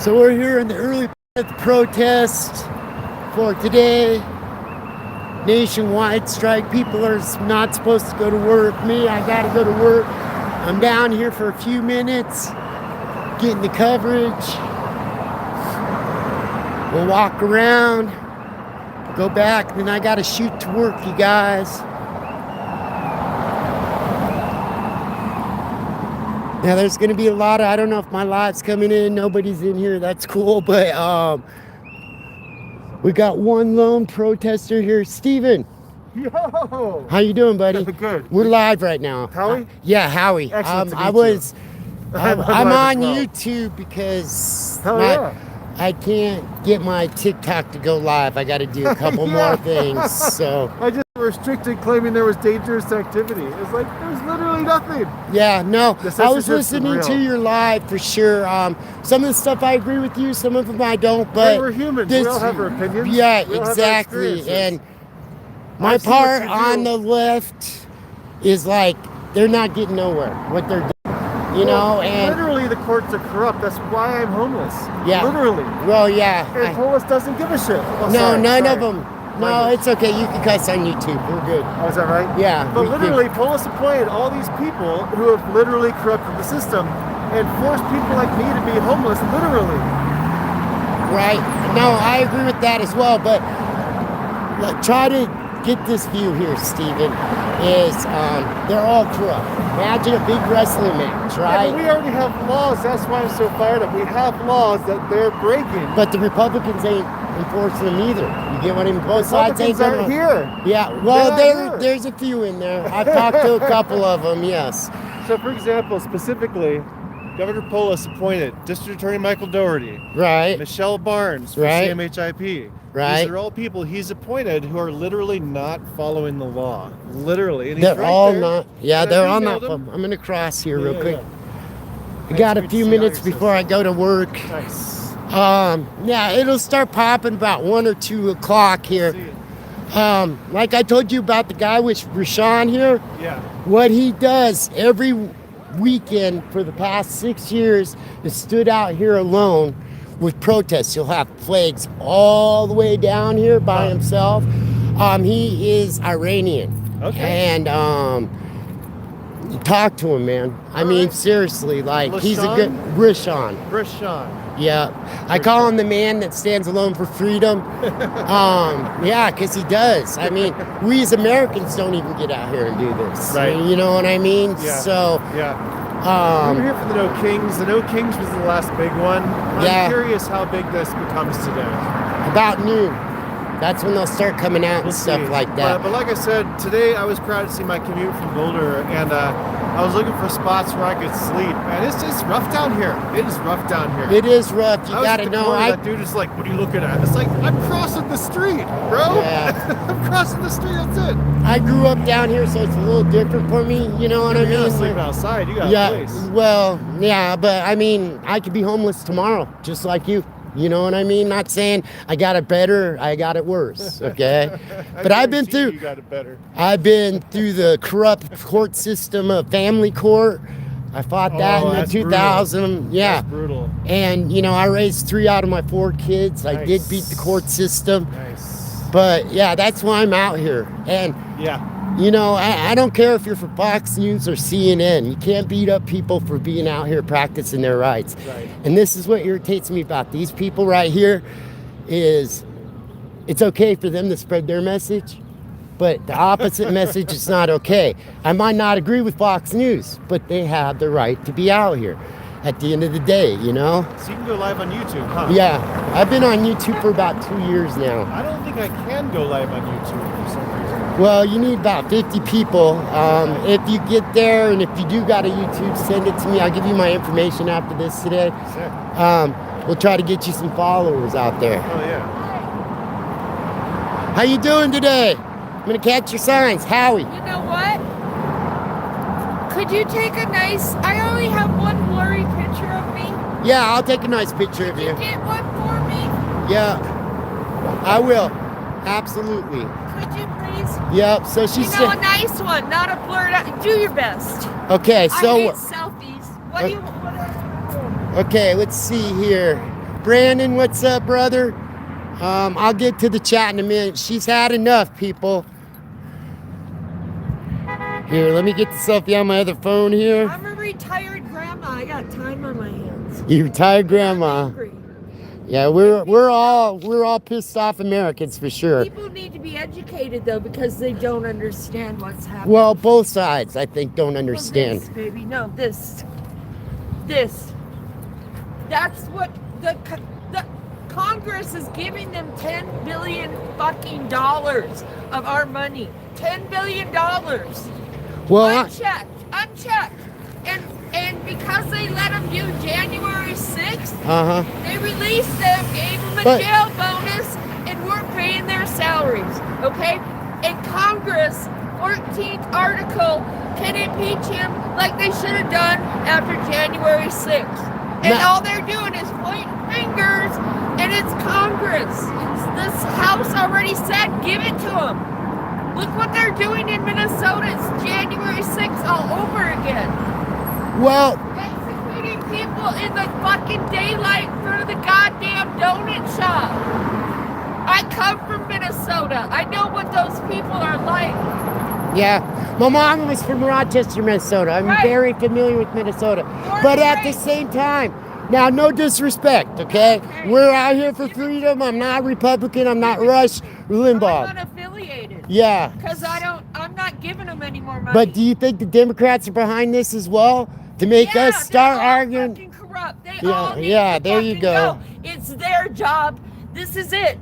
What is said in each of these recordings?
So we're here in the early part of the protest for today. Nationwide strike. People are not supposed to go to work. Me, I gotta go to work. I'm down here for a few minutes, getting the coverage. We'll walk around, go back, then I gotta shoot to work, you guys. Now there's gonna be a lot of, I don't know if my live's coming in, nobody's in here, that's cool, but we got one lone protester here. Steven. Yo! How you doing, buddy? Good. We're live right now. Howie? Yeah, Howie. Excellent to meet I'm live on as well. YouTube because Hell yeah. I can't get my TikTok to go live. I got to do a couple Yeah. more things. So I just restricted claiming there was dangerous activity. It's like there's literally nothing. yeah, no, The I was censorship's listening real. to your live for sure. Some of the stuff I agree with you, some of them I don't. But We're humans. this- We all have our opinions. Yeah, We all have our exactly. experiences. And my I've seen what part you on do. the left is like they're not getting nowhere. What they're doing, you know, and literally the courts are corrupt. That's why I'm homeless. Yeah. Literally. well, yeah. And Polis doesn't give a shit. Oh, No, sorry, none sorry. of them. No, Language. it's okay. You can cuss on YouTube. We're good. Oh, is that right? Yeah. But we can- literally, Polis appointed all these people who have literally corrupted the system and forced people like me to be homeless, literally. Right. No, I agree with that as well. But look, try to get this view here, Steven, is they're all corrupt. Imagine a big wrestling match, Yeah, right? but we already have laws. That's why I'm so fired up. We have laws that they're breaking. But the Republicans ain't enforcing them either. You get what I mean? Both sides ain't Republicans gonna. aren't here. Yeah. Well, They're not here. there's a few in there. I've talked to a couple of them. Yes. So, for example, specifically, Governor Polis appointed District Attorney Michael Dougherty, Right. Michelle Barnes for Right. CMHIP. Right. These are all people he's appointed who are literally not following the law. Literally. And he's They're right all there. not. Yeah, And I they're all emailed not. him. I'm gonna cross here real Yeah, quick. yeah. I got Nice a to few see minutes how before I go to work. Nice. Yeah, it'll start popping about 1 or 2 o'clock here. See it. Like I told you about the guy with Rashawn here, Yeah. what he does every weekend for the past 6 years is stood out here alone with protests. He'll have flags all the way down here by Huh. himself. He is Iranian. Okay. And talk to him, man. I mean, Alright. seriously, like he's a LaShawn? good Rashawn. Rashawn. Yeah, I call him the man that stands alone for freedom. Yeah, because he does. I mean, we as Americans don't even get out here and do this. Right. You know what I mean? Yeah. So, Yeah. We were um, here for the No Kings. The No Kings was the last big one. Yeah. I'm curious how big this becomes today. about noon, that's when they'll start coming out We'll and stuff see. like that. But like I said, today I was proud to see my commute from Boulder, and I was looking for spots where I could sleep. And it's just rough down here. It is rough down here. It is rough. You I was gotta at the know. corner, that dude is like, "What are you looking at?" It's like, I'm crossing the street, bro. Yeah. I'm crossing the street. That's it. I grew up down here, so it's a little different for me. You know what I You're mean? not sleeping outside. You got a Yeah, place. well, yeah, but I mean, I could be homeless tomorrow, just like you. You know what I mean? Not saying I got it better, I got it worse, okay? But I've been guarantee through You got it better. I've been through the corrupt court system of family court. I fought that Oh, in the that's 2000. Yeah. That's brutal. And you know, I raised 3 out of my 4 kids. I did Nice. beat the court system. Nice. But yeah, that's why I'm out here. And Yeah. you know, I don't care if you're for Fox News or CNN. You can't beat up people for being out here practicing their rights. Right. And this is what irritates me about these people right here is it's okay for them to spread their message, but the opposite message is not okay. I might not agree with Fox News, but they have the right to be out here at the end of the day, you know? So you can go live on YouTube, huh? Yeah, I've been on YouTube for about 2 years now. I don't think I can go live on YouTube for some reason. Well, you need about 50 people. If you get there and if you do got a YouTube, send it to me. I'll give you my information after this today. Sick. We'll try to get you some followers out there. Oh yeah. How you doing today? I'm gonna catch your signs. Howie. You know what? Could you take a nice, I only have one blurry picture of me. Yeah, I'll take a nice picture of Could you. you get one for me? Yeah, I will. Absolutely. Could you please? Yep, so she You know, a said, nice one, not a blurred out. Do your best. okay, I so, hate selfies. What do you, what okay, let's see here. Brandon, what's up, brother? I'll get to the chat in a minute. She's had enough, people. Here, let me get the selfie on my other phone here. I'm a retired grandma. I got time on my hands. You retired grandma. I'm angry. Yeah, we're all pissed off Americans for sure. People need to be educated though because they don't understand what's happening. Well, both sides, I think, don't Well, understand. this, baby, no, this. That's what the Congress is giving them $10 billion fucking dollars of our money. $10 billion. Well, Unchecked. And because they let them do January 6th, they released them, gave them a But- jail bonus, and we're paying their salaries. Okay? And Congress, 14th article, can impeach him like they should have done after January 6th. And Now- all they're doing is pointing fingers, and it's Congress. This House already said, give it to them. Look what they're doing in Minnesota. It's January 6th all over again. well, Executing people in the fucking daylight in front of the goddamn donut shop. I come from Minnesota. I know what those people are like. yeah. My mom was from Rochester, Minnesota. I'm Right. very familiar with Minnesota. Born But and at the raised. same time, now no disrespect, okay? We're out here for freedom. I'm not Republican. I'm not Rush Limbaugh. I'm unaffiliated. Yeah. Because I'm not giving them any more money. But do you think the Democrats are behind this as well? To make Yeah, us start they're all arguing? fucking corrupt. They Yeah, all need yeah, to there you fucking go. It's their job. This is it.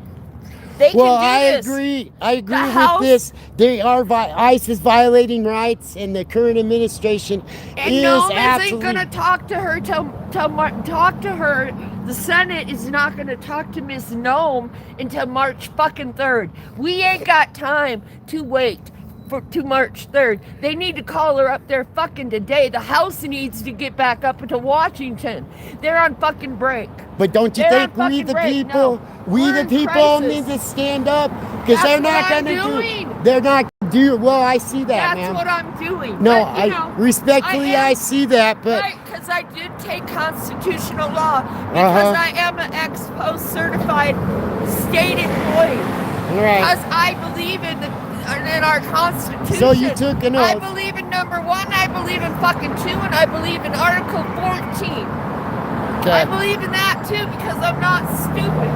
They Well, can do I this. agree. I agree with House- this. They are ICE is violating rights, and the current administration And is Noam isn't absolutely. gonna talk to her talk to her. The Senate is not gonna talk to Miss Noam until March fucking 3rd. We ain't got time to wait to March 3rd. They need to call her up there fucking today. The House needs to get back up to Washington. They're on fucking break. But don't you They're think on we fucking the break. people, No. we We're the in people crisis. need to stand up because they're That's not what I'm gonna do. doing. They're not do. Well, I see that, That's man. what I'm doing. No, But, you know, respectfully, I am- see that, but Right, because I did take constitutional law because Uh-huh. I am an ex-post certified state employee. all right. Because I believe in our Constitution. So you took an I oath. believe in number 1, I believe in fucking 2, and I believe in Article 14. I Okay. believe in that too because I'm not stupid.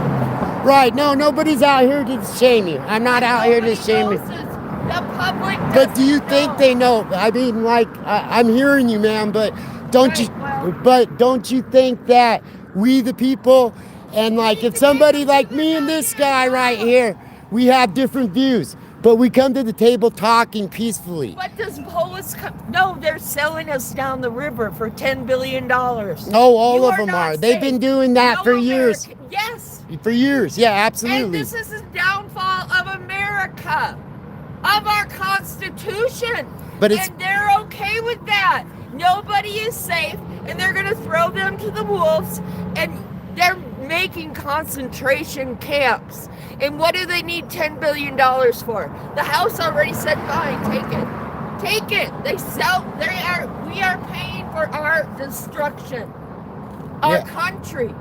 Right. No, nobody's out here to shame you. I'm not out here to Nobody shame you. knows this. The public But do you doesn't think know. they know? I mean, like, I'm hearing you, man. But don't Right, you? well- But don't you think that we, the people, and like, if somebody like me and this guy right here, we have different views, but we come to the table talking peacefully. What does Polis come? No, they're selling us down the river for $10 billion. Oh, all You of are them not are. They've safe. been doing that No for years. American- Yes. For years, yeah, And absolutely. this is the downfall of America, of our Constitution. But it's- and they're okay with that. Nobody is safe, and they're gonna throw them to the wolves, and they're making concentration camps. And what do they need $10 billion for? The House already said, fine, take it. Take it. We are paying for our destruction. Our Yeah. country.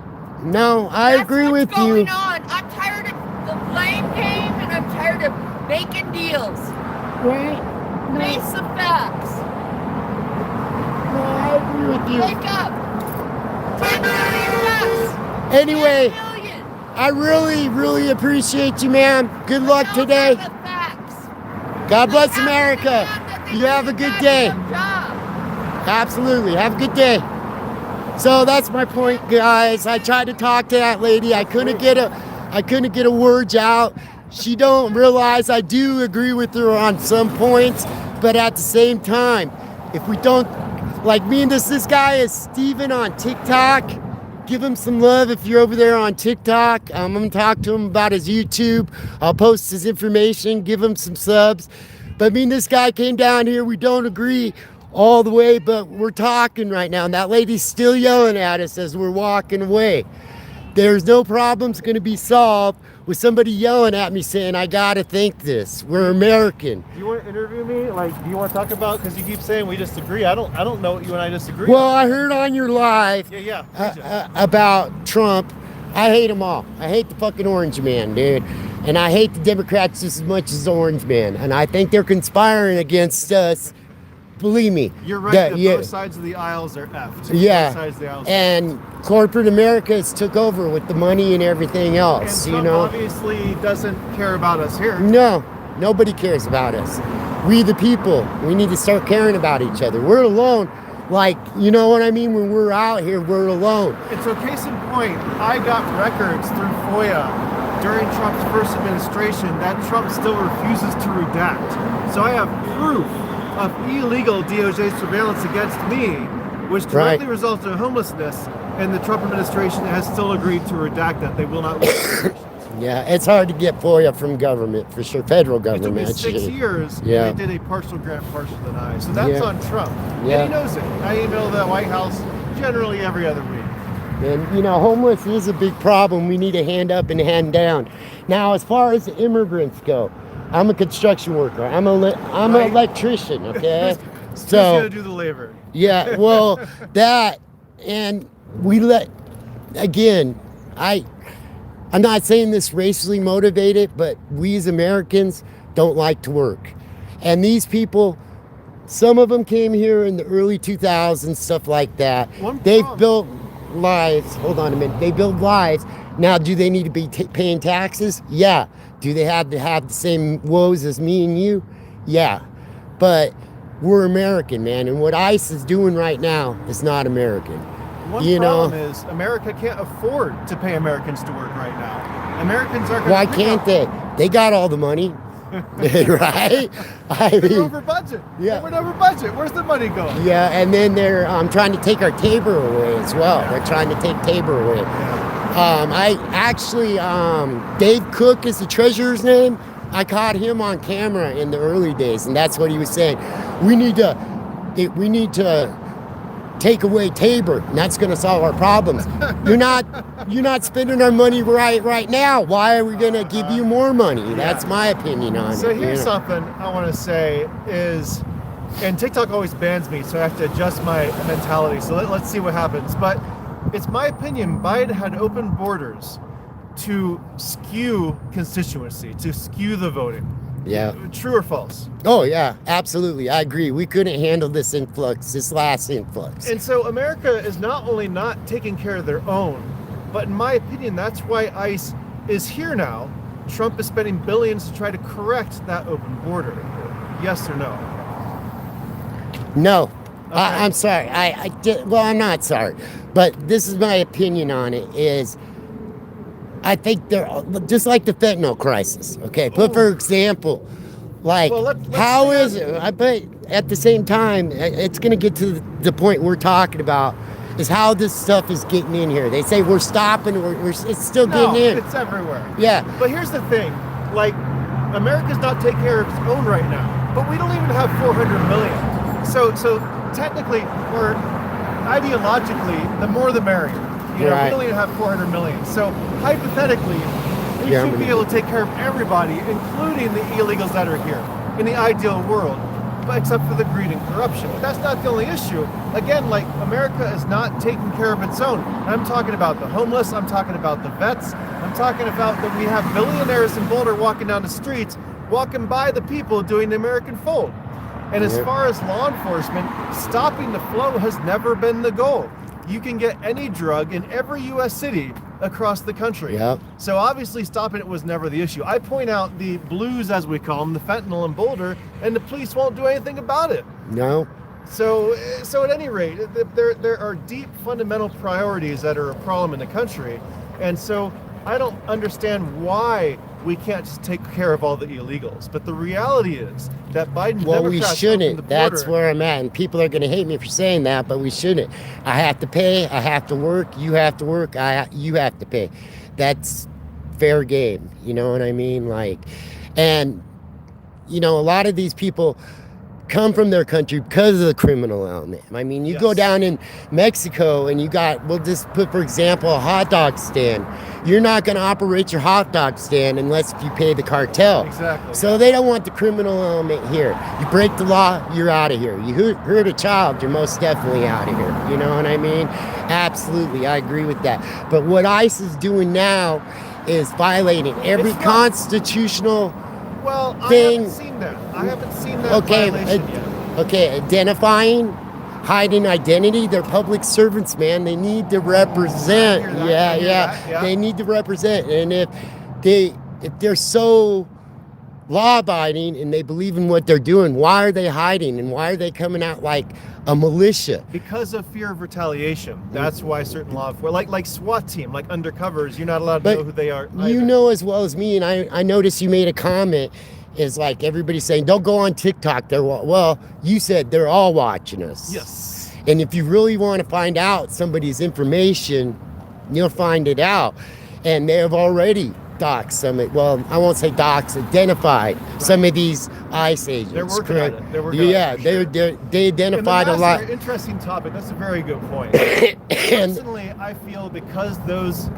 No, I That's agree what's with going you. on. I'm tired of the blame game, and I'm tired of making deals. Right? Face the facts. No, I agree with you. Wake up. 10 million bucks. Anyway, 10 million. I really, really appreciate you, man. Good luck Those today. are the facts. God bless We have to America. demand that they You do have a the good day. goddamn job. Absolutely. Have a good day. So that's my point, guys. I tried to talk to that lady. I couldn't get a words out. She don't realize I do agree with her on some points, but at the same time, if we don't, like me and this guy is Steven on TikTok. Give him some love if you're over there on TikTok. I'm gonna talk to him about his YouTube. I'll post his information, give him some subs. But me and this guy came down here. We don't agree all the way, but we're talking right now. And that lady's still yelling at us as we're walking away. There's no problems gonna be solved with somebody yelling at me saying, I gotta think this. We're American. Do you want to interview me? Like, do you want to talk about? Because you keep saying we disagree. I don't know what you and I disagree. Well, on. I heard on your live Yeah. about Trump. I hate them all. I hate the fucking orange man, dude. And I hate the Democrats just as much as the orange man. And I think they're conspiring against us. Believe me. You're right. that- That yeah, both sides of the aisles are effed. yeah. Both sides of the aisles. And corporate America has took over with the money and everything And else, Trump you know? obviously doesn't care about us here. No, nobody cares about us. We the people, we need to start caring about each other. We're alone. Like, you know what I mean? When we're out here, we're alone. And so, case in point, I got records through FOIA during Trump's first administration that Trump still refuses to redact. So I have proof of illegal DOJ surveillance against me, which directly Right. results in homelessness, and the Trump administration has still agreed to redact that. They will not release. Yeah, it's hard to get FOIA from government, for sure. Federal It took me government. 6 years, Yeah. and they did a partial grant, partial deny. So that's Yeah. on Trump. Yeah. And he knows it. I email the White House generally every other week. And, you know, homeless is a big problem. We need a hand up and a hand down. Now, as far as the immigrants go, I'm a construction worker. I'm an Right. electrician, okay? Who's So, gonna do the labor? yeah, well, that, and we again, I'm not saying this racially motivated, but we as Americans don't like to work. And these people, some of them came here in the early 2000s, stuff like that. One They've problem- built lives. Hold on a minute. They build lives. Now, do they need to be paying taxes? Yeah. Do they have to have the same woes as me and you? Yeah. But we're American, man. And what ICE is doing right now is not American. One You know- problem is America can't afford to pay Americans to work right now. Americans are going Why can't they? They got all the money, right? I They're mean, over budget. Yeah. They went over budget. Where's the money going? yeah, and then they're trying to take our Tabor away as well. They're trying to take Tabor away. I actually, Dave Cook is the treasurer's name. I caught him on camera in the early days, and that's what he was saying. We need to take away Tabor, and that's going to solve our problems. You're not spending our money right now. Why are we going to give you more money? That's my opinion on So it. you here's know. something I want to say is, and TikTok always bans me, so I have to adjust my mentality. So let's see what happens. But it's my opinion Biden had open borders to skew constituency, to skew the voting. Yeah. True or false? Oh yeah, absolutely. I agree. We couldn't handle this influx, this last influx. And so America is not only not taking care of their own, but in my opinion, that's why ICE is here now. Trump is spending billions to try to correct that open border. Yes or no? No, Okay. I'm sorry. I did. Well, I'm not sorry, but this is my opinion on it. Is I think they're just like the fentanyl crisis. Okay, but for example, like Well, let's how stay is on- it? I bet at the same time, it's going to get to the point we're talking about. Is how this stuff is getting in here. They say we're stopping. It's still No, getting in. it's everywhere. Yeah. But here's the thing, like, America's not taking care of its own right now, but we don't even have 400 million. So technically, or ideologically, the more the merrier. You know, Right. we don't even have 400 million. So hypothetically, we Yeah, should but- be able to take care of everybody, including the illegals that are here, in the ideal world, but except for the greed and corruption. But that's not the only issue. Again, like, America is not taking care of its own. I'm talking about the homeless. I'm talking about the vets. I'm talking about that we have billionaires in Boulder walking down the streets, walking by the people doing the American fold. And as Yep. far as law enforcement, stopping the flow has never been the goal. You can get any drug in every U.S. city across the country. Yep. So obviously stopping it was never the issue. I point out the blues, as we call them, the fentanyl in Boulder, and the police won't do anything about it. No. So at any rate, there are deep fundamental priorities that are a problem in the country. And so I don't understand why we can't just take care of all the illegals. But the reality is that Biden Well, we Democrats opened the shouldn't. That's border. where I'm at. And people are going to hate me for saying that, but we shouldn't. I have to pay. I have to work. You have to work. You have to pay. That's fair game. You know what I mean? Like, and, you know, a lot of these people come from their country because of the criminal element. I mean, you go Yes. down in Mexico and you got, we'll just put, for example, a hot dog stand. You're not going to operate your hot dog stand unless you pay the cartel. Exactly. So they don't want the criminal element here. You break the law, you're out of here. You hurt a child, you're most definitely out of here. You know what I mean? Absolutely, I agree with that. But what ICE is doing now is violating every It's not- constitutional. Well, I Thing- haven't seen that. I haven't seen that Okay, violation yet. okay, identifying, hiding identity. They're public servants, man. They need to represent. I hear that, Yeah, I hear yeah. that, yeah. They need to represent. And if they're so law-abiding and they believe in what they're doing, why are they hiding and why are they coming out like a militia? Because of fear of retaliation. That's why certain law, like SWAT team, like undercovers, you're not allowed to But know who they are. You either. know as well as me, and I noticed you made a comment, is like everybody's saying, don't go on TikTok. Well, you said they're all watching us. Yes. And if you really want to find out somebody's information, you'll find it out. And they have already doxed some, well, I won't say doxed, identified some of these ICE agents. They're working correct? on it. They're working on it, Yeah, for sure. they identified a And lot. that's an interesting topic. That's a very good point. And Personally, I feel because those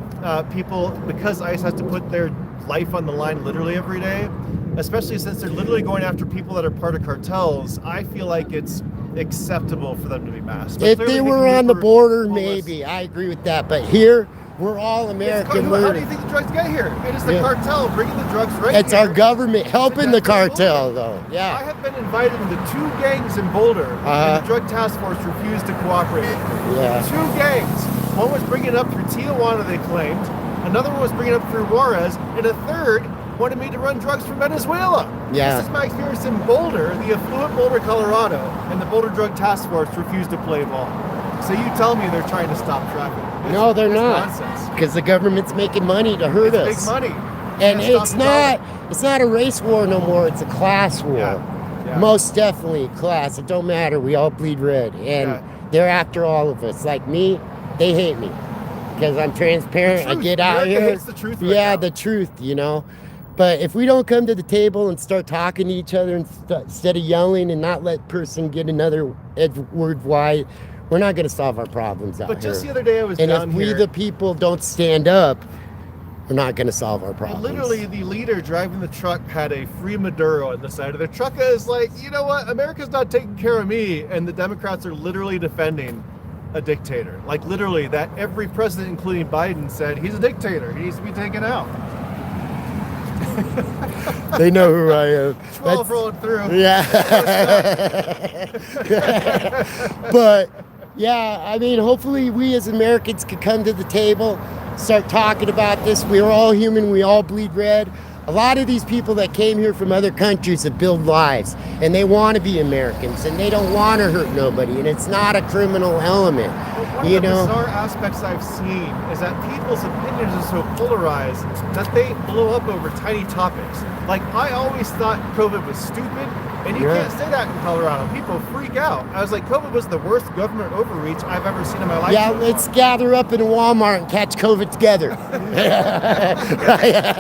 people, because ICE has to put their life on the line literally every day, especially since they're literally going after people that are part of cartels, I feel like it's acceptable for them to be masked. But if clearly they can were move on the for border, full list. maybe. I agree with that. But here, we're all It's American. how do you think the drugs get here? It is the Yeah. cartel bringing the drugs right It's here. our government helping the That's our cartel, border. though. I Yeah. have been invited into 2 gangs in Boulder, and the drug task force refused to cooperate. Yeah. 2 gangs. One was bringing it up through Tijuana, they claimed. Another one was bringing it up through Juarez, and a third wanted me to run drugs from Venezuela. Yeah. This is my experience in Boulder, the affluent Boulder, Colorado, and the Boulder Drug Task Force refused to play ball. So you tell me they're trying to stop trafficking. No, they're It's not. Nonsense. Because the government's making money to hurt us. It's big money. And Can't it's stop the dollar. it's not a race war no more, it's a class war. Yeah, yeah. Most definitely a class. It don't matter. We all bleed red. And Yeah. they're after all of us. Like me, they hate me. Because I'm transparent. The I truth. get out America here. hates the truth right yeah, now. the truth, you know. But if we don't come to the table and start talking to each other instead of yelling and not let person get another word wide, we're not going to solve our problems out But just the here. other day I was And down if we, here. the people, don't stand up, we're not going to solve our And problems. literally, the leader driving the truck had a free Maduro on the side of the truck. Is like, you know what? America's not taking care of me, and the Democrats are literally defending a dictator. Like literally, that every president, including Biden, said he's a dictator. He needs to be taken out. They know who I am. 12 rolling through. Yeah. But yeah, I mean, hopefully we as Americans could come to the table, start talking about this. We're all human. We all bleed red. A lot of these people that came here from other countries have built lives, and they want to be Americans, and they don't want to hurt nobody, and it's not a criminal element, One you of the know. bizarre aspects I've seen is that people's opinions are so polarized that they blow up over tiny topics. Like, I always thought COVID was stupid, and you Yeah. can't say that in Colorado. People freak out. I was like, COVID was the worst government overreach I've ever seen in my life. Yeah, so let's far. gather up in a Walmart and catch COVID together.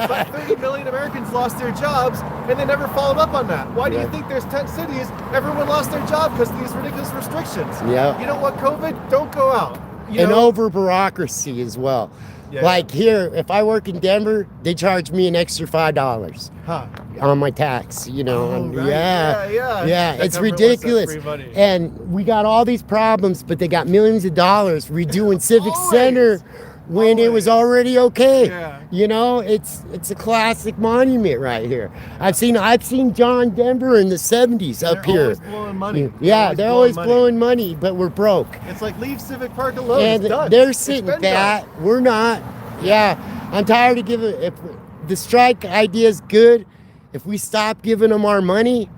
But 30 million Americans lost their jobs, and they never followed up on that. Why do Yeah. you think there's 10 cities, everyone lost their job because of these ridiculous restrictions? Yeah. You know what, COVID? Don't go out. You And know? over bureaucracy as well. Yeah. Like here, if I work in Denver, they charge me an extra $5 Huh. on my tax. You know, Oh, and right. yeah, Yeah. That it's government wants that ridiculous. free money. And we got all these problems, but they got millions of dollars redoing Civic Always. Center when it was Always. already okay. Yeah. You know, it's a classic monument right here. I've seen John Denver in the 70s up They're here. always blowing money. Yeah, they're always money. blowing money, but we're broke. It's like leave Civic Park alone. And it's done. they're It's sitting been fat. done. We're not. Yeah, I'm tired of giving. If the strike idea is good, if we stop giving them our money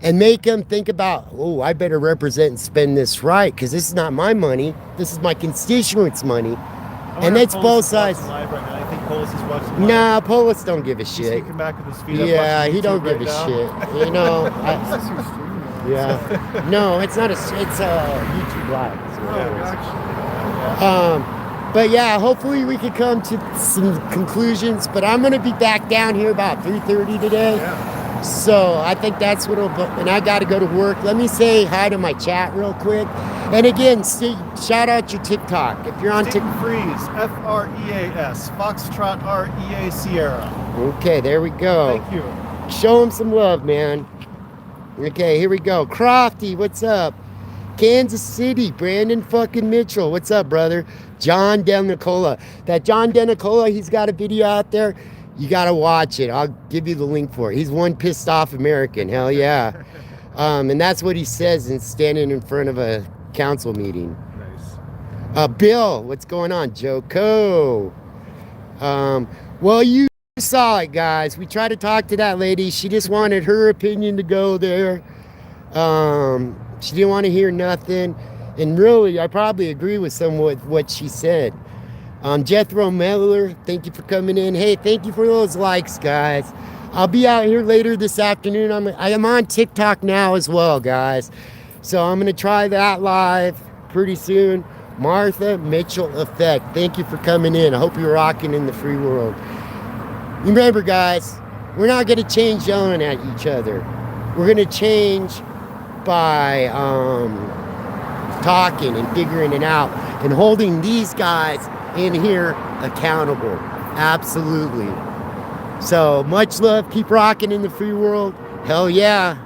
and make them think about, oh, I better represent and spend this right, because this is not my money. This is my constituents' money, I and wonder if it's Polis both is watching sides. Live right now. I think Polis is watching. Live. Nah, Polis don't give a He's shit. sneaking back with his feet up. Yeah, watching he don't YouTube give a right now. shit. You know. Yeah. No, it's not it's a YouTube live. is what it is. But yeah, hopefully we could come to some conclusions. But I'm gonna be back down here about 3:30 today. Yeah. So I think that's what and I got to go to work. Let me say hi to my chat real quick. And again, shout out your TikTok. If you're on Stephen TikTok. Freeze, Freas, Foxtrot REA Sierra. Okay, there we go. Thank you. Show him some love, man. Okay, here we go. Crofty, what's up? Kansas City, Brandon fucking Mitchell. What's up, brother? John DeNicola. That John DeNicola, he's got a video out there. You got to watch it. I'll give you the link for it. He's one pissed off American. Hell yeah. And that's what he says in standing in front of a council meeting. Nice. Bill, what's going on? Joko. Well, you saw it, guys. We tried to talk to that lady. She just wanted her opinion to go there. She didn't want to hear nothing. And really, I probably agree with some of what she said. Jethro Miller, thank you for coming in. Hey, thank you for those likes, guys. I'll be out here later this afternoon. I am on TikTok now as well, guys. So I'm going to try that live pretty soon. Martha Mitchell Effect, thank you for coming in. I hope you're rocking in the free world. Remember, guys, we're not going to change yelling at each other. We're going to change by talking and figuring it out and holding these guys in here accountable. Absolutely. So much love. Keep rocking in the free world. Hell yeah.